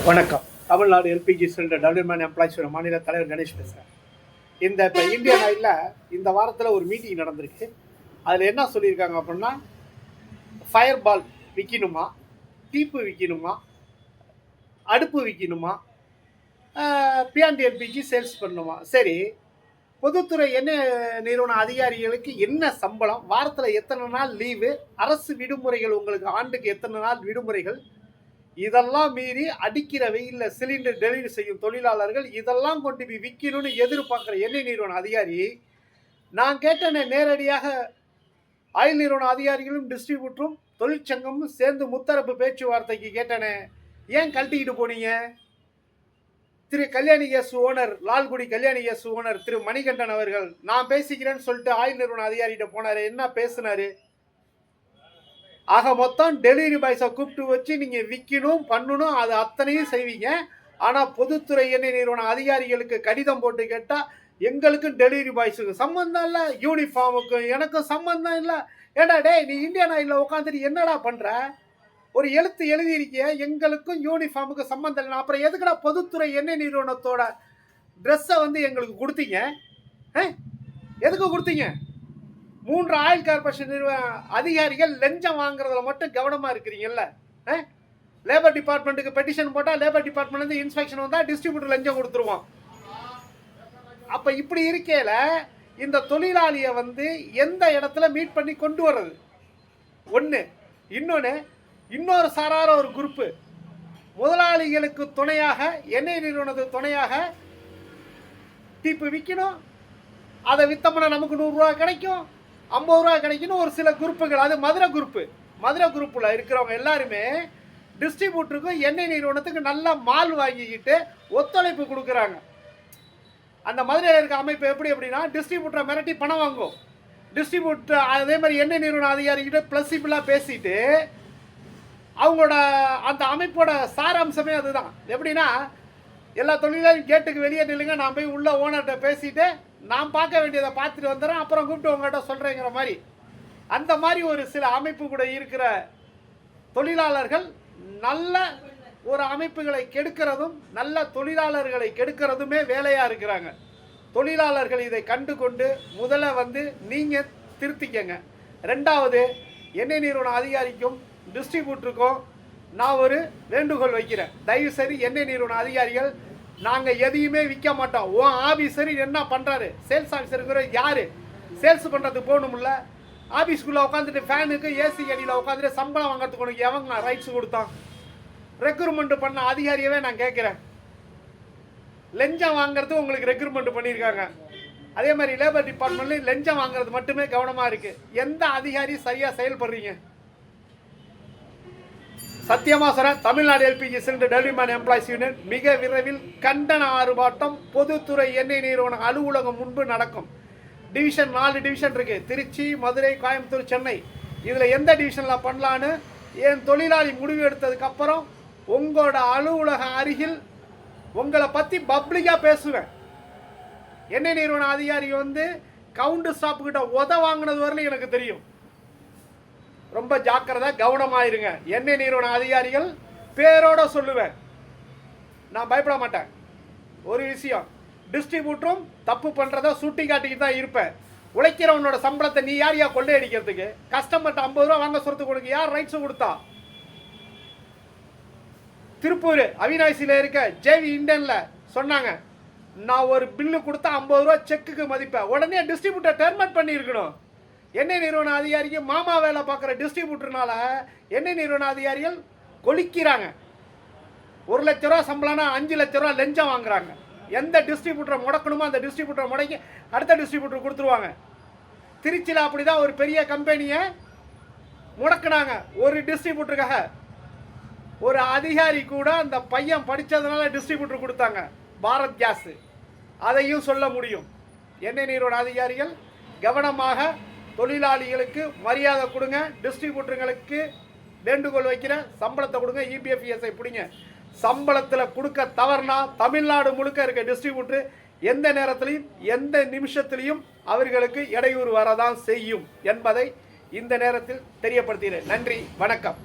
வணக்கம். Tamil Nadu LPG cylinder development employees மாநில தலைவர் கணேஷ் பேசுகிறேன். இப்போ இந்தியன் ஆயிலில் இந்த வாரத்தில் ஒரு மீட்டிங் நடந்திருக்கு. அதில் என்ன சொல்லியிருக்காங்க அப்படின்னா, ஃபயர் பால் விற்கணுமா, டீப்பு விற்கணுமா, அடுப்பு விற்கணுமா, பிஆன்டி எல்பிஜி சேல்ஸ் பண்ணணுமா. சரி, பொதுத்துறை எண்ணெய் நிறுவன அதிகாரிகளுக்கு என்ன சம்பளம், வாரத்தில் எத்தனை நாள் லீவு, அரசு விடுமுறைகள், உங்களுக்கு ஆண்டுக்கு எத்தனை நாள் விடுமுறைகள், இதெல்லாம் மீறி அடிக்கிற வெயிலில் சிலிண்டர் டெலிவரி செய்யும் தொழிலாளர்கள் இதெல்லாம் கொண்டு போய் விற்கணும்னு எதிர்பார்க்குற எண்ணெய் நிறுவன அதிகாரி, நான் கேட்டேனே நேரடியாக ஆயில் நிறுவன அதிகாரிகளும் டிஸ்ட்ரிபியூட்டரும் தொழிற்சங்கமும் சேர்ந்து முத்தரப்பு பேச்சுவார்த்தைக்கு கேட்டேனே, ஏன் கழட்டிக்கிட்டு போனீங்க? Thiru Kalyani gas owner, Lalgudi Kalyani gas owner Thiru Manikandan அவர்கள் நான் பேசிக்கிறேன்னு சொல்லிட்டு ஆயில் நிறுவன அதிகாரிகிட்ட போனார். என்ன பேசினாரு? ஆக மொத்தம் டெலிவரி பாய்ஸை கூப்பிட்டு வச்சு நீங்கள் விற்கணும் பண்ணணும், அது அத்தனையும் செய்வீங்க. ஆனால் பொதுத்துறை எண்ணெய் நிறுவன அதிகாரிகளுக்கு கடிதம் போட்டு கேட்டால் எங்களுக்கும் டெலிவரி பாய்ஸுக்கு சம்மந்தம் இல்லை, யூனிஃபார்முக்கும் எனக்கும் சம்மந்தம் இல்லை. ஏடா டே, நீ இந்தியன் ஆயிலில் உட்காந்துட்டு என்னடா பண்ணுற? ஒரு எழுத்து எழுதியிருக்கிய, எங்களுக்கும் யூனிஃபார்முக்கு சம்மந்தம் இல்லை. அப்புறம் எதுக்குடா பொதுத்துறை எண்ணெய் நிறுவனத்தோட ட்ரெஸ்ஸை எங்களுக்கு கொடுத்தீங்க? எதுக்கு கொடுத்தீங்க? 3 ஆயில் கார்பரேஷன் அதிகாரிகள் லஞ்சம் வாங்குறதுல மட்டும் கவனமாக இருக்கிறீங்கல்ல. லேபர் டிபார்ட்மெண்ட்டுக்கு பெட்டிஷன் போட்டால் லேபர் டிபார்ட்மெண்ட்லேருந்து இன்ஸ்பெக்ஷன் வந்தால் டிஸ்ட்ரிபியூட்டர் லஞ்சம் கொடுத்துருவோம். அப்போ இப்படி இருக்கையில் இந்த தொழிலாளியை எந்த இடத்துல மீட் பண்ணி கொண்டு வர்றது ஒன்று. இன்னொரு சாரார ஒரு குரூப்பு முதலாளிகளுக்கு துணையாக, எண்ணெய் நிறுவனத்துக்கு துணையாக டீப்பு விற்கணும், அதை வித்தோம்னா நமக்கு 100 ரூபா கிடைக்கும், 50 ரூபா கிடைக்குன்னு ஒரு சில குரூப்புகள். அது மதுரை குரூப்பில் இருக்கிறவங்க எல்லாருமே டிஸ்ட்ரிபியூட்டருக்கும் எண்ணெய் நிறுவனத்துக்கு நல்ல மால் வாங்கிக்கிட்டு ஒத்துழைப்பு கொடுக்குறாங்க. அந்த மதுரையில் இருக்க அமைப்பு எப்படின்னா, டிஸ்ட்ரிபியூட்டரை மிரட்டி பணம் வாங்கும். டிஸ்ட்ரிபியூட்டர் அதே மாதிரி எண்ணெய் நிறுவன அதிகாரிகிட்ட ப்ளஸிபிளாக பேசிட்டு, அவங்களோட அந்த அமைப்போட சாராம்சமே அதுதான். எப்படின்னா, எல்லா தொழிலாளரும் கேட்டுக்கு வெளியே நில்லுங்க, நான் போய் உள்ள ஓனர்கிட்ட பேசிட்டு நான் பார்க்க வேண்டியதை பார்த்துட்டு வந்துடுறேன், அப்புறம் கூப்பிட்டு உங்கள்கிட்ட சொல்கிறேங்கிற மாதிரி. அந்த மாதிரி ஒரு சில அமைப்பு கூட இருக்கிற தொழிலாளர்கள் நல்ல ஒரு அமைப்புகளை கெடுக்கிறதும் நல்ல தொழிலாளர்களை கெடுக்கிறதுமே வேலையாக இருக்கிறாங்க. தொழிலாளர்கள் இதை கண்டு கொண்டு முதல்ல நீங்கள் திருத்திக்கங்க. ரெண்டாவது, எண்ணெய் நிறுவன அதிகாரிக்கும் டிஸ்ட்ரிபியூட்டருக்கும் நான் ஒரு வேண்டுகோள் வைக்கிறேன். தயவுசெய்து எண்ணெய் நிறுவன அதிகாரிகள், நாங்கள் எதையுமே விற்க மாட்டோம். ஆபீசர் என்ன பண்ணுறாரு, சேல்ஸ் ஆஃபீஸருங்கிற யார் சேல்ஸ் பண்ணுறதுக்கு போகணும்ல. ஆஃபீஸ்க்குள்ளே உட்காந்துட்டு ஃபேனுக்கு ஏசி அடியில் உட்காந்துட்டு சம்பளம் வாங்கிறதுக்கு உனக்கு எவங்க ரைட்ஸ் கொடுத்தான்? ரெக்ரூட்மெண்ட் பண்ண அதிகாரியவே நான் கேட்குறேன். லஞ்சம் வாங்கிறது உங்களுக்கு ரெக்ரூட்மெண்ட் பண்ணியிருக்காங்க. அதே மாதிரி லேபர் டிபார்ட்மெண்ட்லேயும் லஞ்சம் வாங்குறது மட்டுமே கவனமாக இருக்குது. எந்த அதிகாரி சரியாக செயல்படுறீங்க? சத்தியமாக சொல்கிறேன், Tamil Nadu LPG cylinder development employees union மிக விரைவில் கண்டன ஆர்ப்பாட்டம் பொதுத்துறை எண்ணெய் நிறுவன அலுவலகம் முன்பு நடக்கும். டிவிஷன் 4 டிவிஷன் இருக்குது: திருச்சி, மதுரை, கோயம்புத்தூர், சென்னை. இதில் எந்த டிவிஷனில் பண்ணலான்னு என் தொழிலாளி முடிவு எடுத்ததுக்கப்புறம் உங்களோட அலுவலக அருகில் உங்களை பற்றி பப்ளிக்காக பேசுவேன். எண்ணெய் நிறுவன அதிகாரி கவுண்டர் ஸ்டாப்புக்கிட்ட வாங்கினது வரலையும் எனக்கு தெரியும். ரொம்ப ஜாக்கிரதை, கவனமாயிருங்க. எண்ணெய் நிறுவன அதிகாரிகள் பேரோட சொல்லுவேன், நான் பயப்பட மாட்டேன். ஒரு விஷயம், டிஸ்ட்ரிபியூட்டரும் தப்பு பண்ணுறத சுட்டி காட்டிக்கிட்டு தான் இருப்பேன். உழைக்கிறவனோட சம்பளத்தை நீ யாரையா கொள்ளையடிக்கிறதுக்கு? கஸ்டமர்கிட்ட 50 ரூபா வாங்க சொல்றதுக்கு உனக்கு யார் ரைட்ஸ் கொடுத்தா? திருப்பூர் அவினாசியில் இருக்க ஜேவி இண்டனில் சொன்னாங்க, நான் ஒரு பில்லு கொடுத்தா 50 ரூபா செக்குக்கு மதிப்பேன். உடனே டிஸ்ட்ரிபியூட்டர் டெர்மினேட் பண்ணியிருக்கணும். எண்ணெய் நிறுவன அதிகாரிக்கு மாமா வேலை பார்க்குற டிஸ்ட்ரிபியூட்டர்னால எண்ணெய் நிறுவன அதிகாரிகள் கொலிக்கிறாங்க. 1 லட்ச ரூபா சம்பளம்னா 5 லட்ச ரூபா லஞ்சம் வாங்குறாங்க. எந்த டிஸ்ட்ரிபியூட்டரை முடக்கணுமோ அந்த டிஸ்ட்ரிபியூட்டரை முடக்கி அடுத்த டிஸ்ட்ரிபியூட்டர் கொடுத்துருவாங்க. திருச்சியில் அப்படிதான் ஒரு பெரிய கம்பெனியை முடக்கினாங்க ஒரு டிஸ்ட்ரிபியூட்டருக்காக. ஒரு அதிகாரி கூட அந்த பையன் படித்ததுனால டிஸ்ட்ரிபியூட்டர் கொடுத்தாங்க, பாரத் கேஸ். அதையும் சொல்ல முடியும். எண்ணெய் நிறுவன அதிகாரிகள் கவனமாக தொழிலாளிகளுக்கு மரியாதை கொடுங்க. டிஸ்ட்ரிபியூட்டர்களுக்கு வேண்டுகோள் வைக்கிறேன், சம்பளத்தை கொடுங்க. இபிஎஃப்எஸ்ஐ பிடிங்க. சம்பளத்தில் கொடுக்க தவறுனா தமிழ்நாடு முழுக்க இருக்க டிஸ்ட்ரிபியூட்டர் எந்த நேரத்திலையும் எந்த நிமிஷத்திலையும் அவர்களுக்கு இடையூறு வரதான் செய்யும் என்பதை இந்த நேரத்தில் தெரியப்படுத்துகிறேன். நன்றி, வணக்கம்.